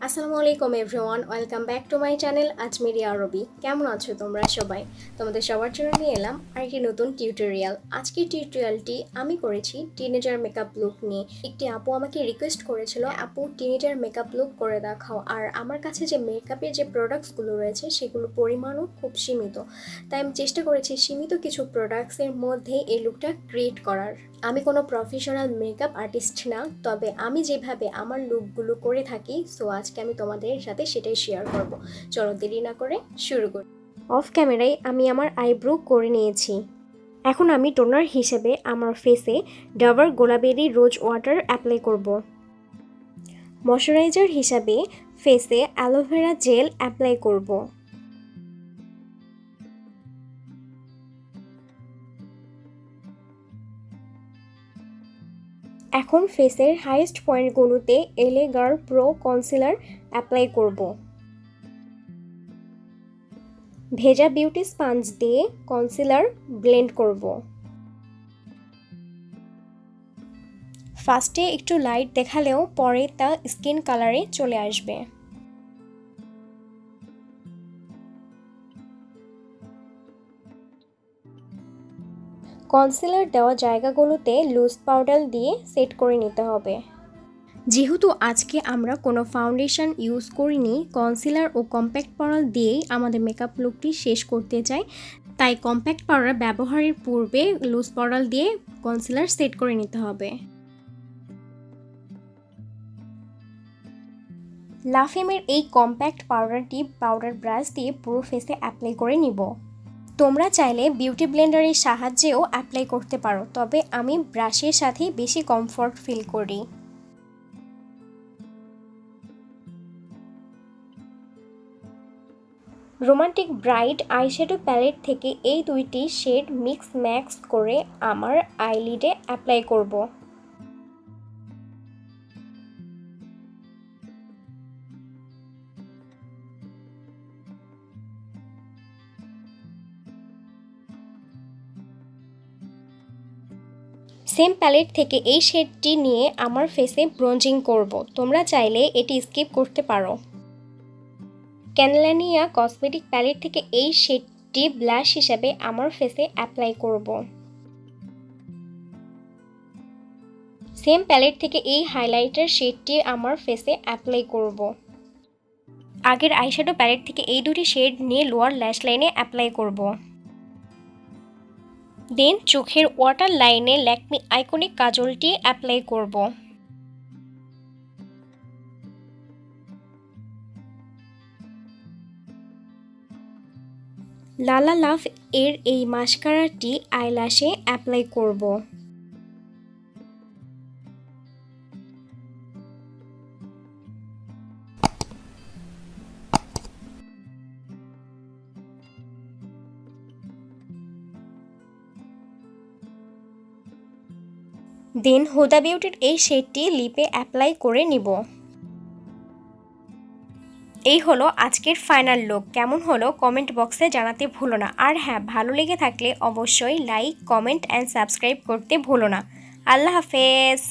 আসসালামু আলাইকুম everyone, welcome back to my channel Ajmeri আরবি। কেমন আছো তোমরা সবাই? তোমাদের সবার জন্য নিয়ে এলাম আরেকটি নতুন টিউটোরিয়াল। আজকের টিউটোরিয়ালটি আমি করেছি টিনেজার মেকআপ লুক নিয়ে। একটি আপু আমাকে রিকোয়েস্ট করেছিল, আপু টিনেজার মেকআপ লুক করে দেখাও। আর আমার কাছে যে মেকআপের যে প্রোডাক্টসগুলো রয়েছে সেগুলোর পরিমাণও খুব সীমিত, তাই আমি চেষ্টা করেছি সীমিত কিছু প্রোডাক্টসের মধ্যে এই লুকটা ক্রিয়েট করার। আমি কোনো প্রফেশনাল মেকআপ আর্টিস্ট না, তবে আমি যেভাবে আমার লুকগুলো করে থাকি, সো আজকে আমি তোমাদের সাথে সেটাই শেয়ার করব। চলো দেরি না করে শুরু করি। অফ ক্যামেরায় আমি আমার আইব্রো করে নিয়েছি। এখন আমি টোনার হিসেবে আমার ফেসে ডাবর গোলাবেরি রোজ ওয়াটার অ্যাপ্লাই করব। ময়শ্চারাইজার হিসাবে ফেসে অ্যালোভেরা জেল অ্যাপ্লাই করব। এখন ফেসের হাইয়েস্ট পয়েন্টগুলোতে এলে গার্ল প্রো কনসিলার অ্যাপ্লাই করব। ভেজা বিউটি স্পঞ্জ দিয়ে কনসিলার ব্লেন্ড করব। ফার্স্টে একটু লাইট দেখালেও পরে তা স্কিন কালারে চলে আসবে। কনসিলার দেওয়া জায়গাগুলোতে লুজ পাউডার দিয়ে সেট করে নিতে হবে। যেহেতু আজকে আমরা কোনো ফাউন্ডেশন ইউজ করিনি, কনসিলার ও কম্প্যাক্ট পাউডার দিয়েই আমাদের মেকআপ লুকটি শেষ করতে চাই, তাই কম্প্যাক্ট পাউডার ব্যবহারের পূর্বে লুজ পাউডার দিয়ে কনসিলার সেট করে নিতে হবে। লাফেমের এই কম্প্যাক্ট পাউডারটি পাউডার ব্রাশ দিয়ে পুরো ফেসে অ্যাপ্লাই করে নিব। তোমরা চাইলে বিউটি ব্লেন্ডারের সাহায্যেও অ্যাপ্লাই করতে পারো, তবে আমি ব্রাশের সাথে বেশি কমফোর্ট ফিল করি। রোমান্টিক ব্রাইট আইশ্যাডো প্যালেট থেকে এই দুইটি শেড মিক্স ম্যাক্স করে আমার আইলিডে অ্যাপ্লাই করব। সেম প্যালেট থেকে এই শেডটি নিয়ে আমার ফেসে ব্রোঞ্জিং করব। তোমরা চাইলে এটি স্কিপ করতে পারো। ক্যানেলানিয়া কসমেটিক প্যালেট থেকে এই শেডটি ব্লাশ হিসাবে আমার ফেসে অ্যাপ্লাই করব। সেম প্যালেট থেকে এই হাইলাইটার শেডটি আমার ফেসে অ্যাপ্লাই করব। আগের আইশ্যাডো প্যালেট থেকে এই দুটি শেড নিয়ে লোয়ার ল্যাশ লাইনে অ্যাপ্লাই করব। দেন চোখের ওয়াটার লাইনে ল্যাকমি আইকনিক কাজলটি অ্যাপ্লাই করব। লালা লাভ এর এই মাস্কারাটি আইল্যাশে অ্যাপ্লাই করব। দেন হুদা বিউটির এই শেডটি লিপে অ্যাপ্লাই করে নিব। এই হলো আজকের ফাইনাল লুক। কেমন হলো কমেন্ট বক্সে জানাতে ভুলো না। আর হ্যাঁ, ভালো লেগে থাকলে অবশ্যই লাইক, কমেন্ট অ্যান্ড সাবস্ক্রাইব করতে ভুলো না। আল্লাহ হাফেজ।